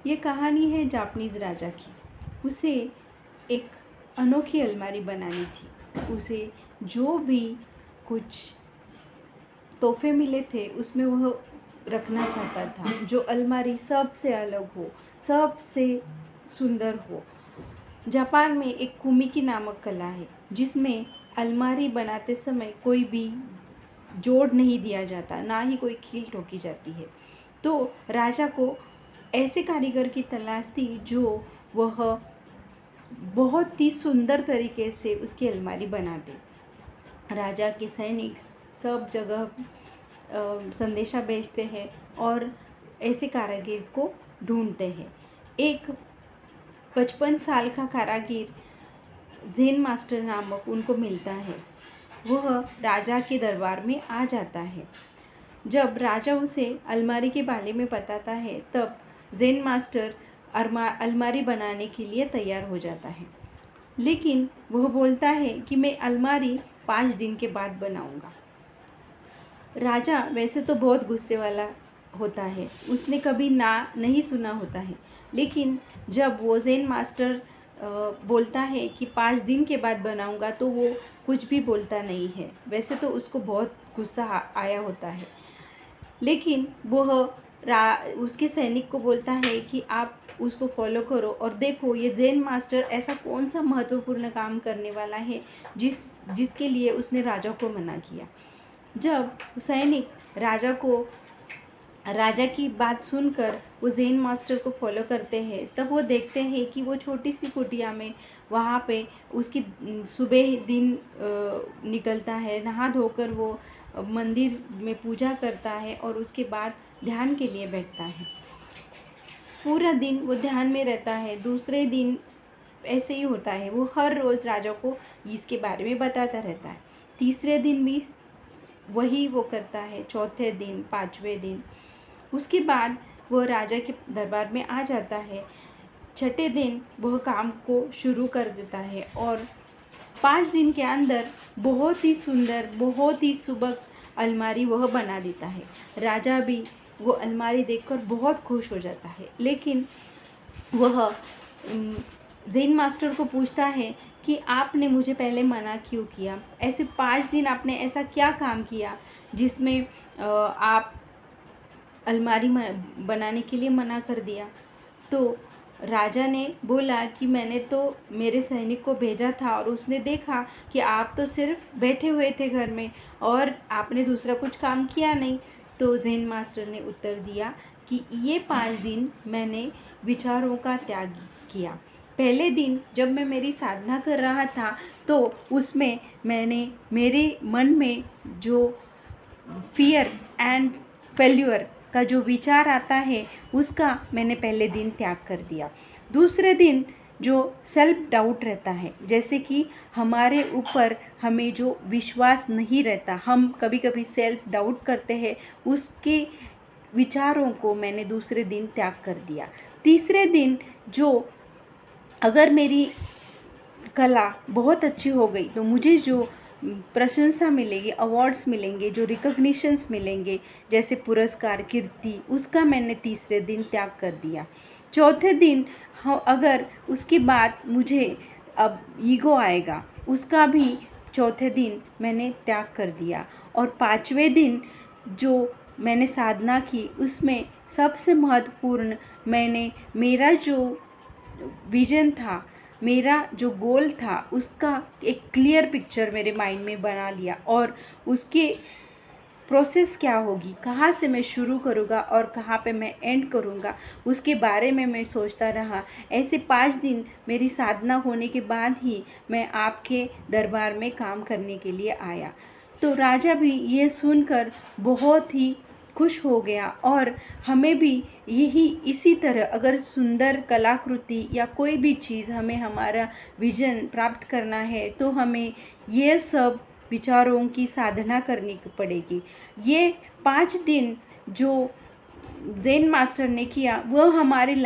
ये कहानी है जापानीज़ राजा की। उसे एक अनोखी अलमारी बनानी थी। उसे जो भी कुछ तोहफे मिले थे उसमें वह रखना चाहता था। जो अलमारी सबसे अलग हो, सबसे सुंदर हो। जापान में एक कुमिकी नामक कला है जिसमें अलमारी बनाते समय कोई भी जोड़ नहीं दिया जाता, ना ही कोई कील ठोकी जाती है। तो राजा को ऐसे कारीगर की तलाश थी जो वह बहुत ही सुंदर तरीके से उसकी अलमारी बना दे। राजा के सैनिक सब जगह संदेशा भेजते हैं और ऐसे कारीगर को ढूंढते हैं। एक 55 साल का कारीगर ज़ेन मास्टर नामक उनको मिलता है। वह राजा के दरबार में आ जाता है। जब राजा उसे अलमारी के बारे में बताता है तब ज़ेन मास्टर अलमारी बनाने के लिए तैयार हो जाता है। लेकिन वह बोलता है कि मैं अलमारी 5 दिन के बाद बनाऊंगा। राजा वैसे तो बहुत गुस्से वाला होता है, उसने कभी ना नहीं सुना होता है। लेकिन जब वो ज़ेन मास्टर बोलता है कि 5 दिन के बाद बनाऊंगा तो वो कुछ भी बोलता नहीं है। वैसे तो उसको बहुत गुस्सा आया होता है, लेकिन वह उसके सैनिक को बोलता है कि आप उसको फॉलो करो और देखो ये ज़ेन मास्टर ऐसा कौन सा महत्वपूर्ण काम करने वाला है जिसके लिए उसने राजा को मना किया। जब सैनिक राजा की बात सुनकर वो ज़ेन मास्टर को फॉलो करते हैं तब वो देखते हैं कि वो छोटी सी कुटिया में वहाँ पे उसकी सुबह दिन निकलता है। नहा धोकर वो मंदिर में पूजा करता है और उसके बाद ध्यान के लिए बैठता है। पूरा दिन वो ध्यान में रहता है। दूसरे दिन ऐसे ही होता है, वो हर रोज़ राजा को इसके बारे में बताता रहता है। तीसरे दिन भी वही वो करता है, चौथे दिन, 5वें दिन। उसके बाद वो राजा के दरबार में आ जाता है। छठे दिन वह काम को शुरू कर देता है और 5 दिन के अंदर बहुत ही सुंदर, बहुत ही सुबह अलमारी वह बना देता है। राजा भी वो अलमारी देखकर बहुत खुश हो जाता है। लेकिन वह ज़ेन मास्टर को पूछता है कि आपने मुझे पहले मना क्यों किया? ऐसे 5 दिन आपने ऐसा क्या काम किया जिसमें आप अलमारी बनाने के लिए मना कर दिया? तो राजा ने बोला कि मैंने तो मेरे सैनिक को भेजा था और उसने देखा कि आप तो सिर्फ बैठे हुए थे घर में और आपने दूसरा कुछ काम किया नहीं। तो ज़ेन मास्टर ने उत्तर दिया कि ये 5 दिन मैंने विचारों का त्याग किया। पहले दिन जब मैं मेरी साधना कर रहा था तो उसमें मैंने मेरे मन में जो फियर एंड फेल्यूर का जो विचार आता है उसका मैंने पहले दिन त्याग कर दिया। दूसरे दिन जो सेल्फ डाउट रहता है, जैसे कि हमारे ऊपर हमें जो विश्वास नहीं रहता, हम कभी कभी सेल्फ डाउट करते हैं, उसके विचारों को मैंने दूसरे दिन त्याग कर दिया। तीसरे दिन जो अगर मेरी कला बहुत अच्छी हो गई तो मुझे जो प्रशंसा मिलेगी, अवार्ड्स मिलेंगे, जो रिकॉग्निशंस मिलेंगे जैसे पुरस्कार, कीर्ति, उसका मैंने तीसरे दिन त्याग कर दिया। चौथे दिन अगर उसके बाद मुझे अब ईगो आएगा, उसका भी चौथे दिन मैंने त्याग कर दिया। और 5वें दिन जो मैंने साधना की उसमें सबसे महत्वपूर्ण मैंने मेरा जो विजन था, मेरा जो गोल था, उसका एक क्लियर पिक्चर मेरे माइंड में बना लिया और उसके प्रोसेस क्या होगी, कहाँ से मैं शुरू करूँगा और कहाँ पे मैं एंड करूँगा, उसके बारे में मैं सोचता रहा। ऐसे 5 दिन मेरी साधना होने के बाद ही मैं आपके दरबार में काम करने के लिए आया। तो राजा भी ये सुनकर बहुत ही खुश हो गया और हमें भी इसी तरह अगर सुंदर कलाकृति या कोई भी चीज़ हमें हमारा विजन प्राप्त करना है तो हमें ये सब विचारों की साधना करनी पड़ेगी। ये 5 दिन जो ज़ेन मास्टर ने किया वह हमारे लाइफ